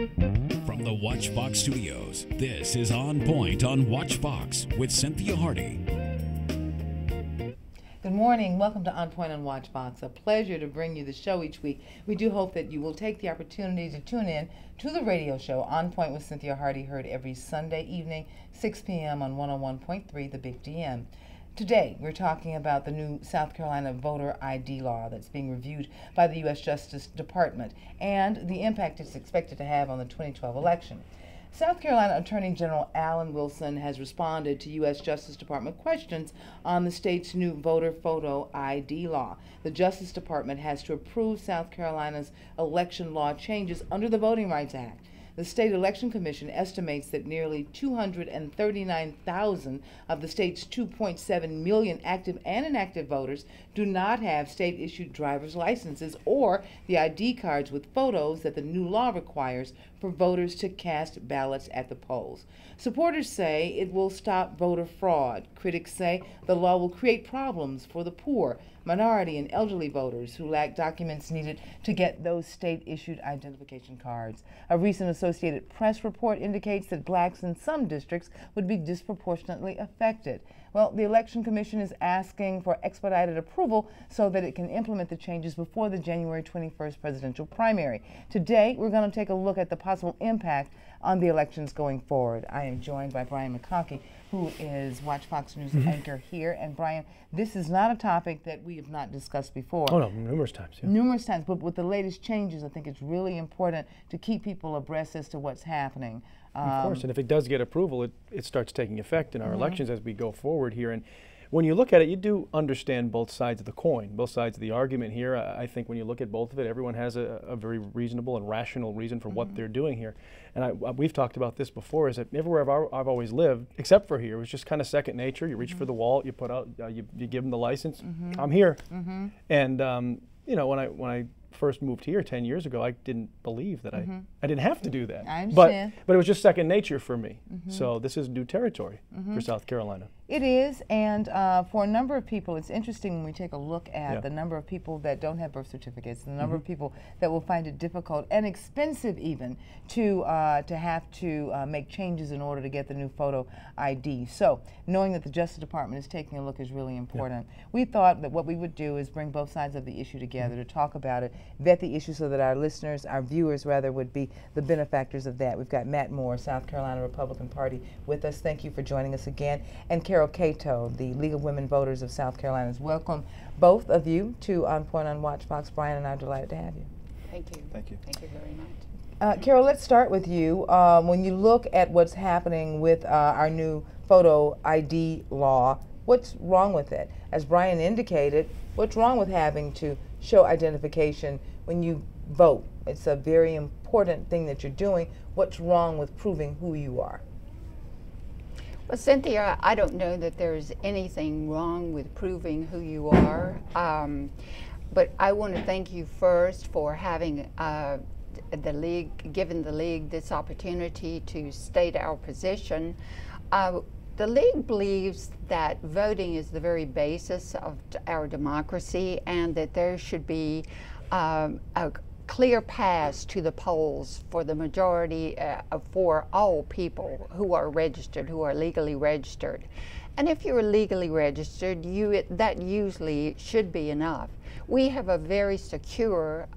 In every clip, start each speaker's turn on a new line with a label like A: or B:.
A: From the WatchBox Studios, this is On Point on WatchBox with Cynthia Hardy.
B: Good morning. Welcome to On Point on WatchBox. A pleasure to bring you the show each week. We do hope that you will take the opportunity to tune in to the radio show On Point with Cynthia Hardy, heard every Sunday evening, 6 p.m. on 101.3 The Big DM. Today, we're talking about the new South Carolina voter ID law that's being reviewed by the U.S. Justice Department and the impact it's expected to have on the 2012 election. South Carolina Attorney General Alan Wilson has responded to U.S. Justice Department questions on the state's new voter photo ID law. The Justice Department has to approve South Carolina's election law changes under the Voting Rights Act. The State Election Commission estimates that nearly 239,000 of the state's 2.7 million active and inactive voters do not have state-issued driver's licenses or the ID cards with photos that the new law requires for voters to cast ballots at the polls. Supporters say it will stop voter fraud. Critics say the law will create problems for the poor, minority, and elderly voters who lack documents needed to get those state-issued identification cards. A recent Associated Press report indicates that blacks in some districts would be disproportionately affected. Well, the Election Commission is asking for expedited approval so that it can implement the changes before the January 21st presidential primary. Today, we're going to take a look at the possible impact on the elections going forward. I am joined by Brian McConkey, who is WatchBox News anchor here. And Brian, this is not a topic that we have not discussed before.
C: Oh no, numerous times. Yeah.
B: Numerous times, but with the latest changes, I think it's really important to keep people abreast as to what's happening.
C: Of course, and if it does get approval, it starts taking effect in our elections as we go forward here. And when you look at it, you do understand both sides of the coin, both sides of the argument here. I think when you look at both of it, everyone has a very reasonable and rational reason for what they're doing here. And we've talked about this before, is that everywhere I've always lived, except for here, it was just kind of second nature. You reach for the wall, you put out, you give them the license, I'm here. And you know, when I first moved here 10 years ago, I didn't believe that I didn't have to do that.
B: I understand.
C: But it was just second nature for me. So this is new territory for South Carolina.
B: It is, and for a number of people, it's interesting when we take a look at the number of people that don't have birth certificates, the number of people that will find it difficult and expensive even to have to make changes in order to get the new photo ID. So knowing that the Justice Department is taking a look is really important. We thought that what we would do is bring both sides of the issue together to talk about it, vet the issue so that our listeners, our viewers rather, would be the benefactors of that. We've got Matt Moore, South Carolina Republican Party, with us. Thank you for joining us again. And Carol Cato, the League of Women Voters of South Carolina. Welcome, both of you, to On Point on WatchBox. Brian and I are delighted to have you.
D: Thank you.
E: Thank you.
D: Thank you very much.
B: Carol, let's start with you. When you look at what's happening with our new photo ID law, what's wrong with it? As Brian indicated, what's wrong with having to show identification when you vote? It's a very important thing that you're doing. What's wrong with proving who you are?
D: Well, Cynthia, I don't know that there's anything wrong with proving who you are, but I want to thank you first for having the League, given the League this opportunity to state our position. The League believes that voting is the very basis of our democracy and that there should be a clear path to the polls for the majority, for all people who are registered, who are legally registered. And if you're legally registered, that usually should be enough. We have a very secure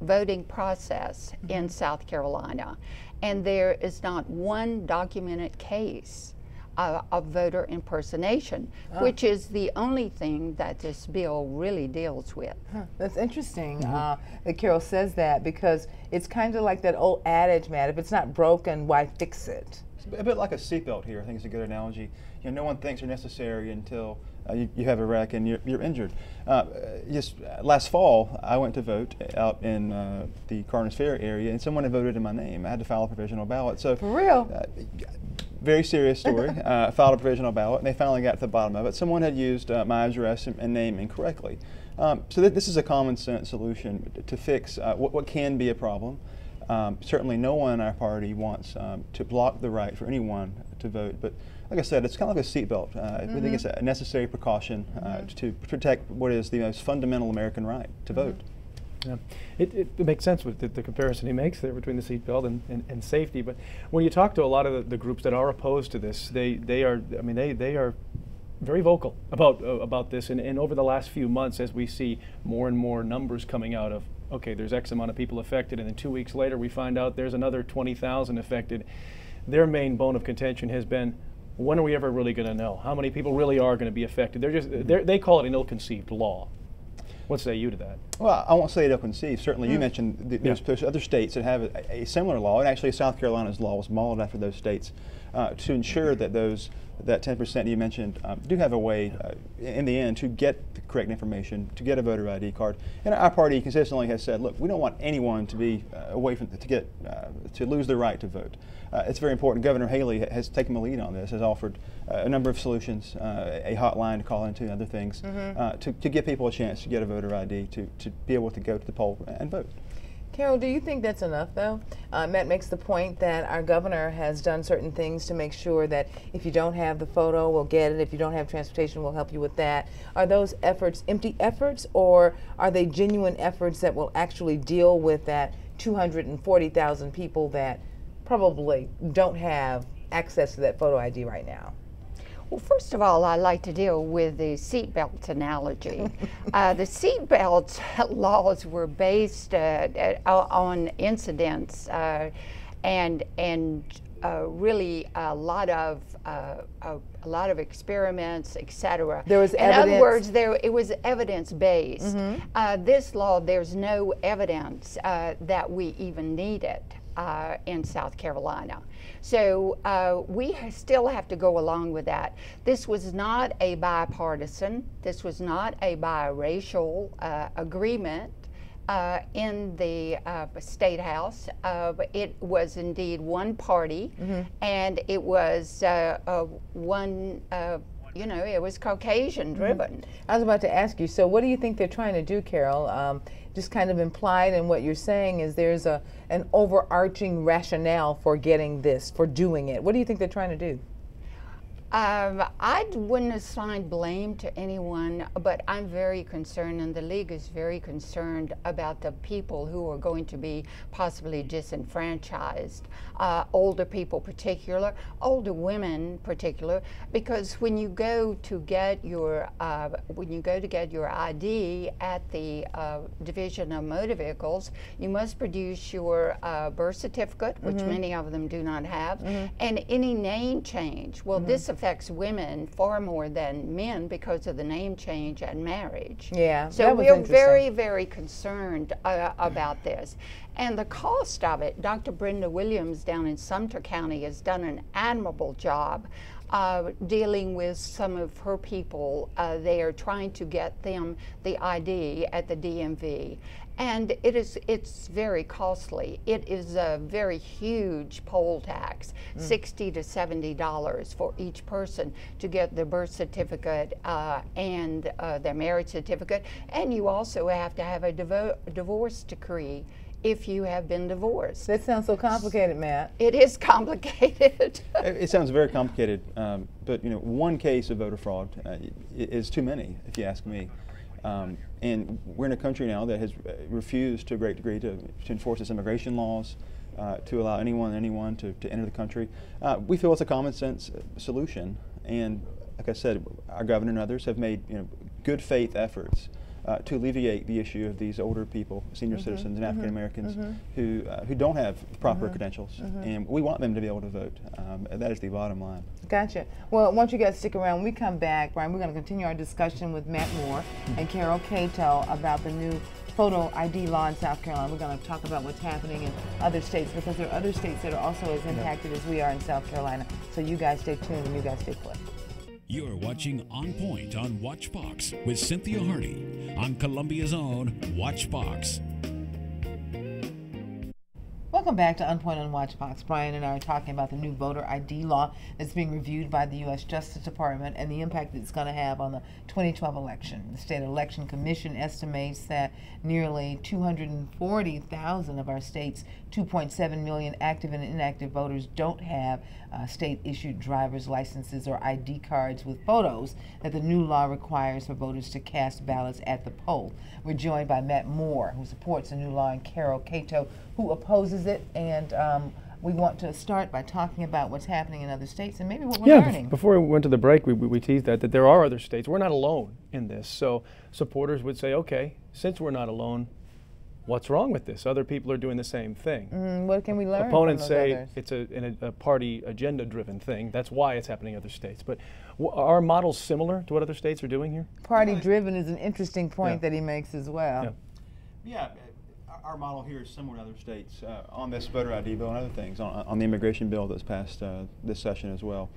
D: voting process in South Carolina, and there is not one documented case of voter impersonation, which is the only thing that this bill really deals with.
B: That's interesting that Carol says that, because it's kind of like that old adage, Matt, if it's not broken, why fix it?
E: It's a bit like a seatbelt here. I think it's a good analogy. You know, no one thinks they're necessary until you have a wreck and you're injured. Just last fall, I went to vote out in the Carnes Ferry area, and someone had voted in my name. I had to file a provisional ballot. So for real? Very serious story. Filed a provisional ballot, and they finally got to the bottom of it. Someone had used my address and name incorrectly. So this is a common sense solution to fix what can be a problem. Certainly no one in our party wants to block the right for anyone to vote, but like I said, it's kind of like a seatbelt. We think it's a necessary precaution to protect what is the most fundamental American right, to vote.
C: Yeah. It makes sense with the comparison he makes there between the seatbelt and safety. But when you talk to a lot of the groups that are opposed to this, they are very vocal about this. And over the last few months, as we see more and more numbers coming out of, okay, there's X amount of people affected, and then 2 weeks later we find out there's another 20,000 affected. Their main bone of contention has been, when are we ever really going to know how many people really are going to be affected? They call it an ill-conceived law. What say you to that?
E: Well, I won't say it ill-conceived. Certainly, you mentioned there's other states that have a similar law, and actually South Carolina's law was modeled after those states to ensure that that 10% you mentioned do have a way, in the end, to get the correct information, to get a voter ID card. And our party consistently has said, look, we don't want anyone to be to lose their right to vote. It's very important. Governor Haley has taken the lead on this, has offered a number of solutions, a hotline to call into, and other things, to give people a chance to get a voter ID, to be able to go to the poll and vote.
B: Carol, do you think that's enough, though? Matt makes the point that our governor has done certain things to make sure that if you don't have the photo, we'll get it. If you don't have transportation, we'll help you with that. Are those efforts empty efforts, or are they genuine efforts that will actually deal with that 240,000 people that probably don't have access to that photo ID right now?
D: Well, first of all, I like to deal with the seatbelt analogy. The seatbelt laws were based on incidents and really a lot of experiments, etc.
B: There was
D: evidence. In other words, it was evidence-based. This law, there's no evidence that we even need it in South Carolina. So we still have to go along with that. This was not a bipartisan, this was not a biracial agreement in the State House. It was indeed one party, and it was one it was Caucasian driven.
B: I was about to ask you, so what do you think they're trying to do, Carol? Just kind of implied in what you're saying is there's an overarching rationale for getting this, for doing it. What do you think they're trying to do?
D: I wouldn't assign blame to anyone, but I'm very concerned, and the League is very concerned about the people who are going to be possibly disenfranchised. Older people particular, older women particular, because when you go to get your ID at the Division of Motor Vehicles, you must produce your birth certificate, which many of them do not have, and any name change. Well, this affects women far more than men because of the name change and marriage.
B: Yeah,
D: so we're very, very concerned about this. And the cost of it, Dr. Brenda Williams down in Sumter County has done an admirable job dealing with some of her people. They are trying to get them the ID at the DMV. And it's very costly. It is a very huge poll tax, $60 to $70 for each person to get their birth certificate and their marriage certificate. And you also have to have a divorce decree if you have been divorced.
B: That sounds so complicated, Matt.
D: It is complicated.
E: It sounds very complicated, but one case of voter fraud is too many, if you ask me. And we're in a country now that has refused to a great degree to enforce its immigration laws, to allow anyone to enter the country. We feel it's a common sense solution, and like I said, our governor and others have made good faith efforts to alleviate the issue of these older people, senior citizens and African Americans who don't have proper credentials, and we want them to be able to vote. That is the bottom line.
B: Gotcha. Well, why don't you guys stick around. When we come back, Brian, we're going to continue our discussion with Matt Moore and Carol Cato about the new photo ID law in South Carolina. We're going to talk about what's happening in other states, because there are other states that are also as impacted as we are in South Carolina. So you guys stay tuned and you guys stay put.
A: You're watching On Point on WatchBox with Cynthia Hardy on Columbia's own WatchBox.
B: Welcome back to OnPoint on WatchBox. Brian and I are talking about the new voter ID law that's being reviewed by the U.S. Justice Department and the impact it's going to have on the 2012 election. The State Election Commission estimates that nearly 240,000 of our state's 2.7 million active and inactive voters don't have state-issued driver's licenses or ID cards with photos that the new law requires for voters to cast ballots at the poll. We're joined by Matt Moore, who supports the new law, and Carol Cato, who opposes it, and we want to start by talking about what's happening in other states and maybe what we're learning.
C: Before we went to the break, we teased that there are other states. We're not alone in this. So supporters would say, okay, since we're not alone, what's wrong with this? Other people are doing the same thing.
B: What can we learn
C: Opponents
B: from those
C: say
B: others?
C: it's a party agenda-driven thing. That's why it's happening in other states. But are models similar to what other states are doing here?
B: Party-driven is an interesting point that he makes as well.
E: Yeah. Our model here is similar to other states on this voter ID bill and other things, on the immigration bill that's passed this session as well.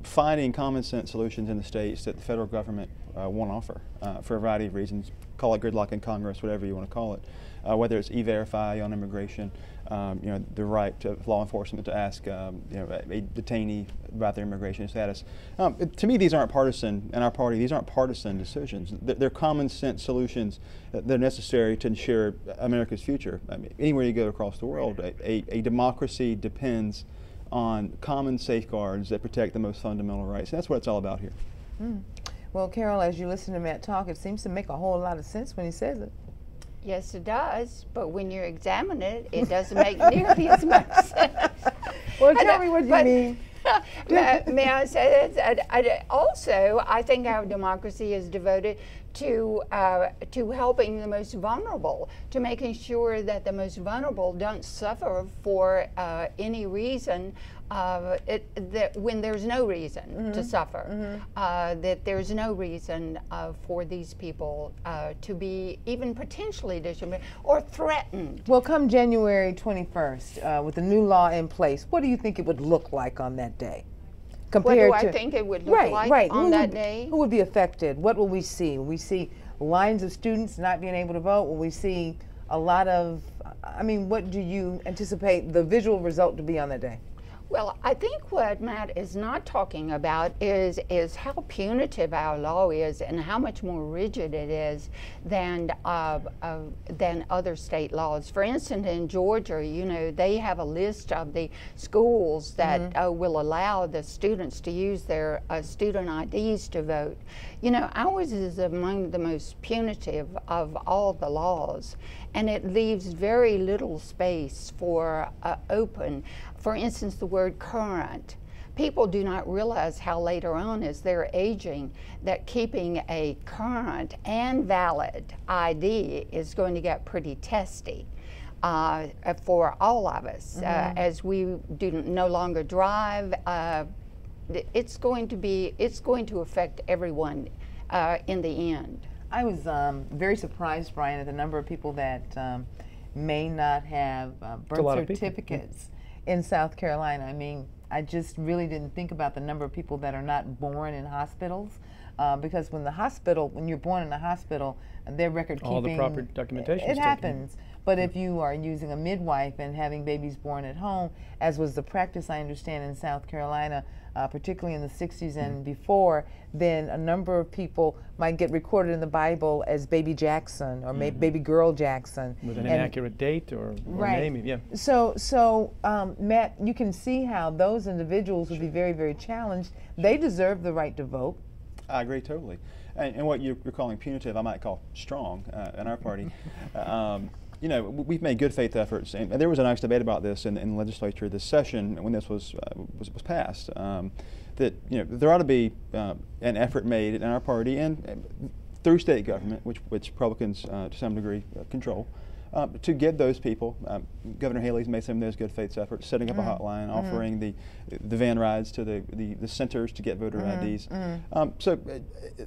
E: Finding common sense solutions in the states that the federal government won't offer for a variety of reasons. Call it gridlock in Congress, whatever you want to call it. Whether it's e-verify on immigration, the right of law enforcement to ask a detainee about their immigration status. To me, these aren't partisan, in our party, these aren't partisan decisions. They're common sense solutions that are necessary to ensure America's future. I mean, anywhere you go across the world, a democracy depends on common safeguards that protect the most fundamental rights. And that's what it's all about here.
B: Well, Carol, as you listen to Matt talk, it seems to make a whole lot of sense when he says it.
D: Yes, it does, but when you examine it, it doesn't make nearly as much sense.
B: Well, tell me what you mean.
D: May I say that? I think our democracy is devoted to helping the most vulnerable, to making sure that the most vulnerable don't suffer for any reason, that when there's no reason to suffer, that there's no reason for these people to be even potentially discriminated or threatened.
B: Well, come January 21st, with the new law in place, what do you think it would look like on that day?
D: What do I think it would look like on that day?
B: Who would be affected? What will we see? Will we see lines of students not being able to vote? Will we see a lot of, what do you anticipate the visual result to be on that day?
D: Well, I think what Matt is not talking about is how punitive our law is and how much more rigid it is than other state laws. For instance, in Georgia, they have a list of the schools that will allow the students to use their student IDs to vote. Ours is among the most punitive of all the laws, and it leaves very little space for open. For instance, the word current. People do not realize how later on, as they're aging, that keeping a current and valid ID is going to get pretty testy for all of us. As we no longer drive, it's going to affect everyone in the end.
B: I was very surprised, Brian, at the number of people that may not have birth certificates in South Carolina. I just really didn't think about the number of people that are not born in hospitals, because when you're born in a hospital, their record keeping,
C: all the proper documentation
B: it happens. But if you are using a midwife and having babies born at home, as was the practice I understand in South Carolina, particularly in the 60s and before, then a number of people might get recorded in the Bible as baby Jackson or baby girl Jackson.
C: With an inaccurate date or name.
B: So Matt, you can see how those individuals would be very, very challenged. They deserve the right to vote.
E: I agree totally. And what you're calling punitive, I might call strong in our party. We've made good faith efforts, and there was a nice debate about this in the legislature this session when this was passed. That there ought to be an effort made in our party and through state government, which Republicans to some degree control, to give those people. Governor Haley's made some of those good faith efforts, setting up a hotline, offering the van rides to the centers to get voter IDs. So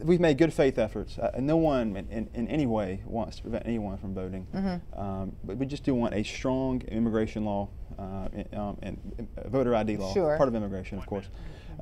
E: we've made good faith efforts. No one in any way wants to prevent anyone from voting, but we just do want a strong immigration law and voter ID law, part of immigration, of course,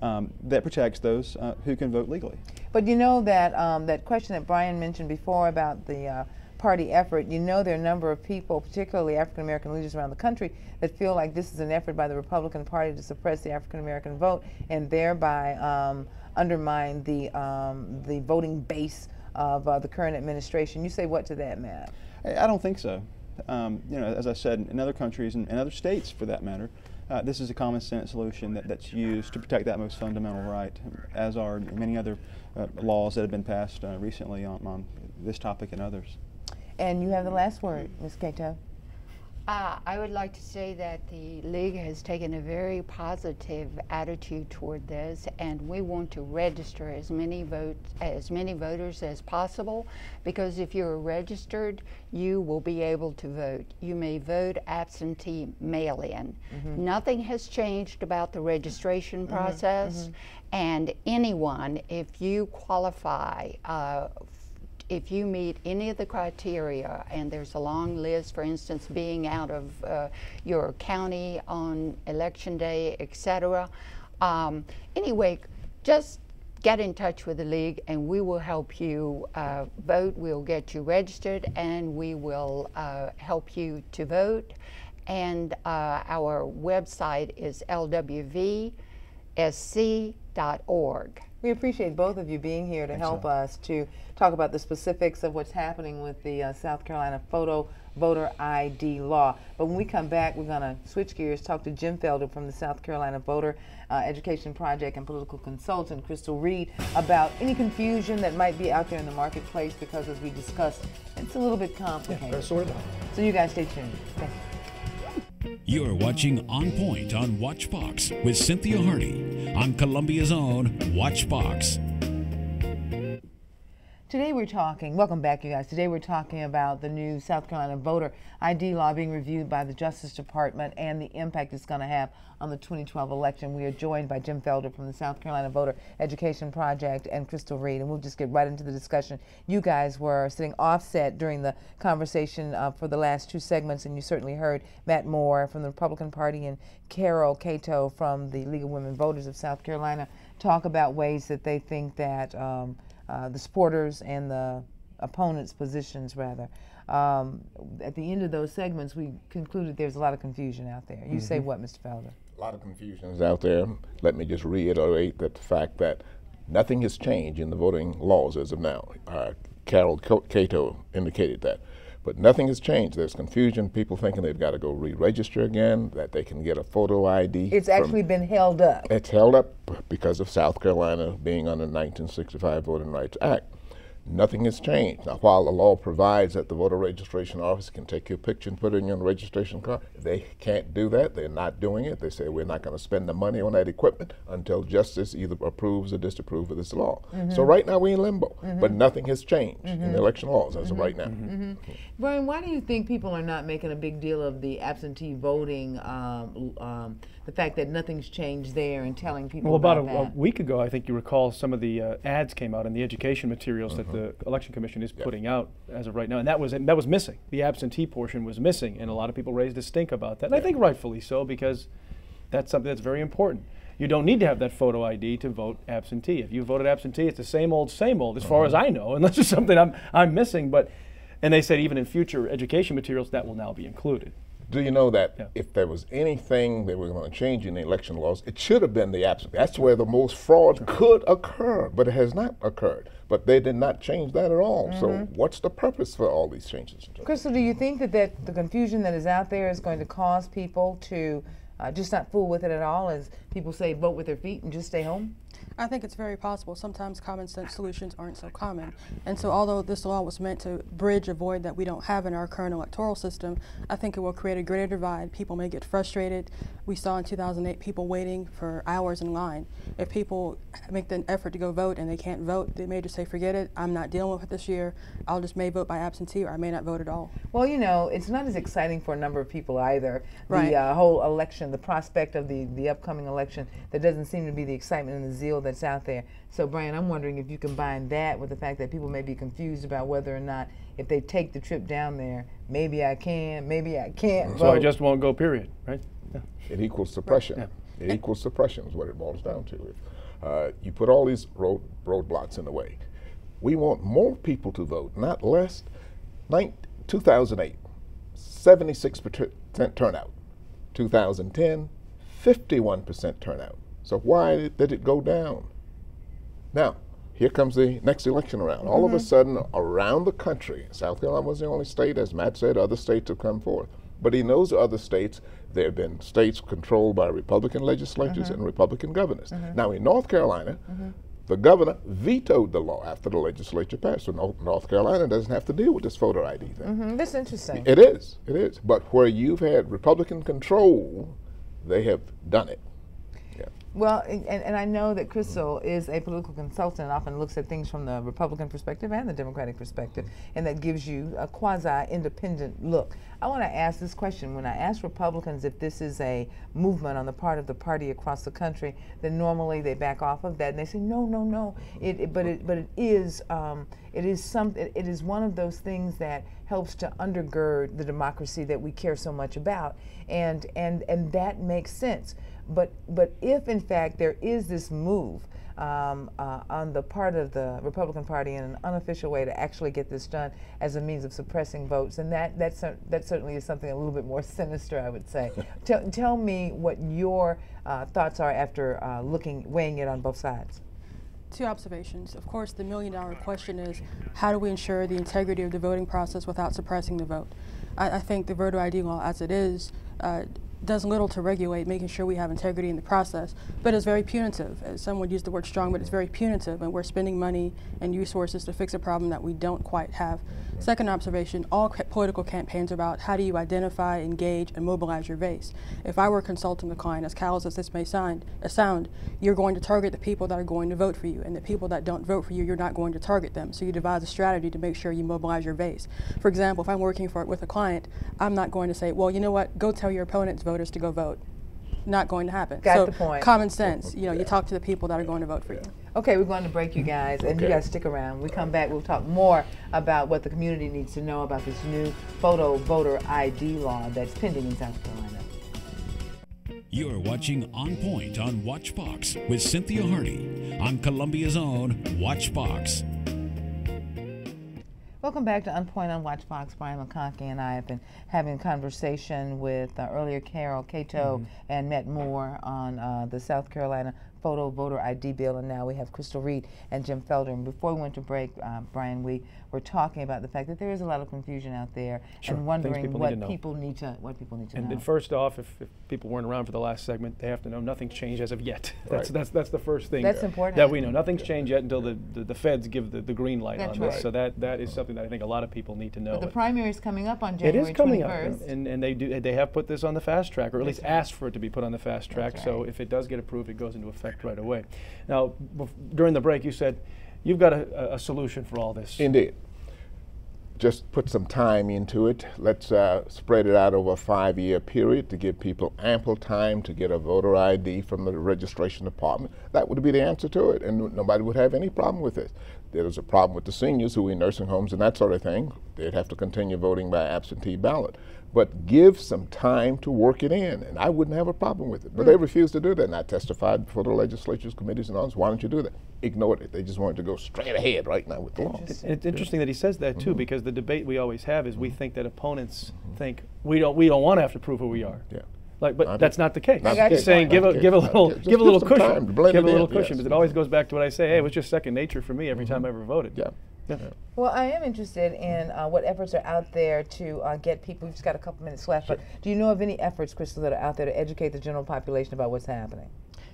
E: that protects those who can vote legally.
B: But that that question that Brian mentioned before about the cross-party effort. You know, there are a number of people, particularly African-American leaders around the country, that feel like this is an effort by the Republican Party to suppress the African-American vote and thereby undermine the voting base of the current administration. You say what to that, Matt?
E: I don't think so. You know, as I said, in other countries and other states, for that matter, this is a common sense solution that's used to protect that most fundamental right, as are many other laws that have been passed recently on this topic and others.
B: And you have the last word, Ms. Cato.
D: I would like to say that the League has taken a very positive attitude toward this, and we want to register as many voters as possible, because if you're registered, you will be able to vote. You may vote absentee mail-in. Nothing has changed about the registration process, and anyone, if you qualify, if you meet any of the criteria, and there's a long list, for instance, being out of your county on election day, etc. Anyway, just get in touch with the League and we will help you vote. We'll get you registered and we will help you to vote. And our website is lwvsc.org.
B: We appreciate both of you being here to help us to talk about the specifics of what's happening with the South Carolina photo voter ID law. But when we come back, we're going to switch gears, talk to Jim Felder from the South Carolina Voter Education Project and political consultant Crystal Reed about any confusion that might be out there in the marketplace, because as we discussed, it's a little bit complicated. So you guys stay tuned. Thank you.
A: You're watching On Point on WatchBox with Cynthia Hardy on Columbia's own WatchBox.
B: Today we're talking, welcome back you guys, today we're talking about the new South Carolina voter ID law being reviewed by the Justice Department and the impact it's going to have on the 2012 election. We are joined by Jim Felder from the South Carolina Voter Education Project and Crystal Reed, and we'll just get right into the discussion. You guys were sitting offset during the conversation for the last two segments, and you certainly heard Matt Moore from the Republican Party and Carol Cato from the League of Women Voters of South Carolina talk about ways that they think that the supporters and the opponents' positions, rather. At the end of those segments, we concluded there's a lot of confusion out there. You say what, Mr. Felder?
F: A lot of confusion is out there. Let me just reiterate that the fact that nothing has changed in the voting laws as of now. Carol Cato indicated that. But nothing has changed. There's confusion, people thinking they've got to go re-register again, that they can get a photo ID.
B: It's actually been held up.
F: It's held up because of South Carolina being under the 1965 Voting Rights Act. Nothing has changed. Now, while the law provides that the voter registration office can take your picture and put it in your registration card, they can't do that. They're not doing it. They say we're not going to spend the money on that equipment until justice either approves or disapproves of this law. So right now we're in limbo, but nothing has changed in the election laws as of right now.
B: Brian, why do you think people are not making a big deal of the absentee voting, the fact that nothing's changed there, and telling people about that?
C: A week ago, I think you recall, some of the ads came out in the education materials that the Election Commission is putting out as of right now, and that was missing. The absentee portion was missing, and a lot of people raised a stink about that, and I think rightfully so, because that's something that's very important. You don't need to have that photo ID to vote absentee. If you voted absentee, it's the same old, as far as I know, unless there's something I'm missing. And they said even in future education materials that will now be included.
F: Do you know that if there was anything they were going to change in the election laws, it should have been the absentee. That's where the most fraud could occur, but it has not occurred. But they did not change that at all. So what's the purpose for all these changes?
B: Crystal, do you think that the confusion that is out there is going to cause people to just not fool with it at all, as people say, vote with their feet and just stay home?
G: I think it's very possible. Sometimes common sense solutions aren't so common. And so although this law was meant to bridge a void that we don't have in our current electoral system, I think it will create a greater divide. People may get frustrated. We saw in 2008 people waiting for hours in line. If people make the effort to go vote and they can't vote, they may just say, forget it, I'm not dealing with it this year. I'll just may vote by absentee, or I may not vote at all.
B: Well, you know, it's not as exciting for a number of people either.
G: Right.
B: The whole election, the prospect of the upcoming election, there doesn't seem to be the excitement and the zeal that's out there. So, Brian, I'm wondering if you combine that with the fact that people may be confused about whether or not, if they take the trip down there, maybe I can, maybe I can't
C: So
B: vote.
C: I just won't go, period, right?
F: It equals suppression. It equals suppression is what it boils down to. You put all these roadblocks in the way. We want more people to vote, not less. 2008, 76% turnout. 2010, 51% turnout. So why did it go down? Now, here comes the next election around. All of a sudden, around the country, South Carolina was the only state, as Matt said, other states have come forth. But in those other states, there have been states controlled by Republican legislatures and Republican governors. Now, in North Carolina, the governor vetoed the law after the legislature passed. So North Carolina doesn't have to deal with this voter ID thing.
B: That's interesting.
F: It is. But where you've had Republican control, they have done it.
B: Well, and I know that Crystal is a political consultant and often looks at things from the Republican perspective and the Democratic perspective, and that gives you a quasi-independent look. I want to ask this question. When I ask Republicans if this is a movement on the part of the party across the country, then normally they back off of that and they say, no, no, no. But it is one of those things that helps to undergird the democracy that we care so much about, and that makes sense. But if in fact there is this move on the part of the Republican Party in an unofficial way to actually get this done as a means of suppressing votes, and that certainly is something a little bit more sinister, I would say. Tell me what your thoughts are after weighing it on both sides.
G: Two observations. Of course, the million-dollar question is, how do we ensure the integrity of the voting process without suppressing the vote? I think the voter ID law, as it is, does little to regulate making sure we have integrity in the process, but it's very punitive. Someone used the word strong, but it's very punitive, and we're spending money and resources to fix a problem that we don't quite have. Second observation, all political campaigns are about how do you identify, engage, and mobilize your base. If I were consulting a client, as callous as this may sound, you're going to target the people that are going to vote for you, and the people that don't vote for you, you're not going to target them. So you devise a strategy to make sure you mobilize your base. For example, if I'm working with a client, I'm not going to say, well, you know what, go tell your opponent's voters to go vote. Not going to happen.
B: Got the point.
G: Common sense, you talk to the people that are going to vote for you.
B: Okay, we're going to break, you guys, and you guys stick around. When we come back, we'll talk more about what the community needs to know about this new photo voter ID law that's pending in South Carolina.
A: You're watching On Point on Watchbox with Cynthia Hardy on Columbia's own Watchbox.
B: Welcome back to OnPoint on WatchBox. Brian McConkey and I have been having a conversation with earlier Carol Cato and Matt Moore on the South Carolina photo voter ID bill, and now we have Crystal Reed and Jim Felder. And before we went to break, Brian, we were talking about the fact that there is a lot of confusion out there, and wondering what people need to know.
C: And first off, if people weren't around for the last segment, they have to know nothing's changed as of yet. That's the first thing.
B: That's important.
C: That we know. Nothing's changed yet until the feds give the green light on this.
B: Right.
C: So that is something that I think a lot of people need to know.
B: But the primary is coming up on January 21st.
C: It is coming up, and they have put this on the fast track, or at least asked for it to be put on the fast track. So if it does get approved, it goes into effect right away. Now, during the break, you said you've got a solution for all this.
F: Indeed. Just put some time into it. Let's spread it out over a 5-year period to give people ample time to get a voter ID from the registration department. That would be the answer to it, and nobody would have any problem with it. There's a problem with the seniors who are in nursing homes and that sort of thing. They'd have to continue voting by absentee ballot. But give some time to work it in, and I wouldn't have a problem with it. But they refused to do that, and I testified before the legislature's committees and others. Why don't you do that? Ignored it. They just wanted to go straight ahead right now with the law.
C: It's interesting that he says that too, because the debate we always have is we think that opponents think we don't want to have to prove who we are.
F: Yeah.
C: But that's not the case.
F: He's
C: saying give a little cushion,
F: yes.
C: But it always goes back to what I say. Hey, it was just second nature for me every time I ever voted.
F: Yeah.
B: Well, I am interested in what efforts are out there to get people. We've just got a couple minutes left, but do you know of any efforts, Crystal, that are out there to educate the general population about what's happening?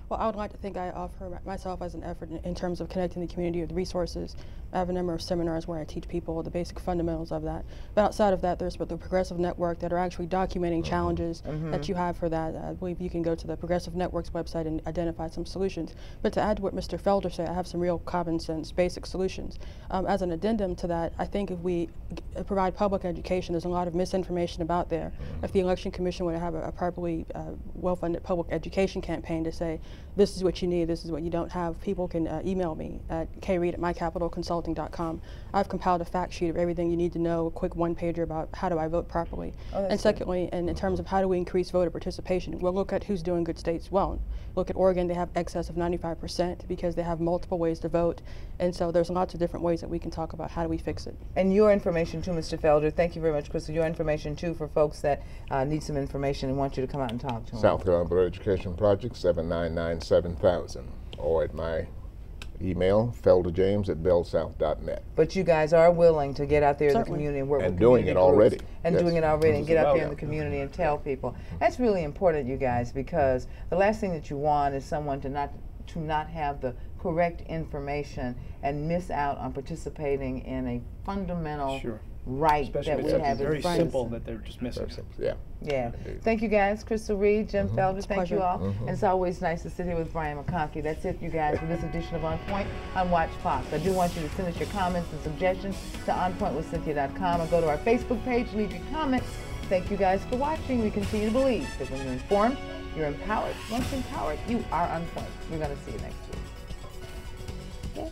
G: Well, I would like to think I offer myself as an effort in terms of connecting the community with resources. I have a number of seminars where I teach people the basic fundamentals of that. But outside of that, there's the Progressive Network that are actually documenting challenges that you have for that. I believe you can go to the Progressive Network's website and identify some solutions. But to add to what Mr. Felder said, I have some real common sense, basic solutions. As an addendum to that, I think if we provide public education, there's a lot of misinformation about there. If the Election Commission would have a properly well-funded public education campaign to say, this is what you need, this is what you don't have, people can email me at kreed@mycapitalconsulting.com. I've compiled a fact sheet of everything you need to know, a quick one-pager about how do I vote properly. And secondly, and in terms of how do we increase voter participation, we'll look at who's doing good states well. Look at Oregon, they have excess of 95% because they have multiple ways to vote. And so there's lots of different ways that we can talk about how do we fix it.
B: And your information too, Mr. Felder. Thank you very much, Crystal. Your information too for folks that need some information and want you to come out and talk to them.
F: South Carolina Voter Education Project, 799-7000, or at my email, felderjames@bellsouth.net.
B: But you guys are willing to get out there in the
G: Certainly.
B: community and work
F: And
B: with
F: doing
B: community
F: it
B: groups.
F: already.
B: And
F: Yes.
B: doing it already and get out there in
F: Yeah.
B: the community and tell people. That's really important, you guys, because the last thing that you want is someone to not have the correct information and miss out on participating in a fundamental
C: Sure.
B: right
C: Especially
B: that
C: if
B: we
C: it's
B: have
C: something
B: as
C: very simple
B: citizens.
C: that they're just missing.
F: Yeah.
B: Yeah.
F: Indeed.
B: Thank you guys, Crystal Reed, Jim Felder,
G: It's a
B: thank you
G: pleasure.
B: all. And it's always nice to sit here with Brian McConkey. That's it, you guys, for this edition of On Point on Watch Fox. I do want you to send us your comments and suggestions to onpointwithcynthia.com or go to our Facebook page, leave your comments. Thank you guys for watching. We continue to believe that when you're informed, you're empowered. Once empowered, you are on point. We're going to see you next week. Okay.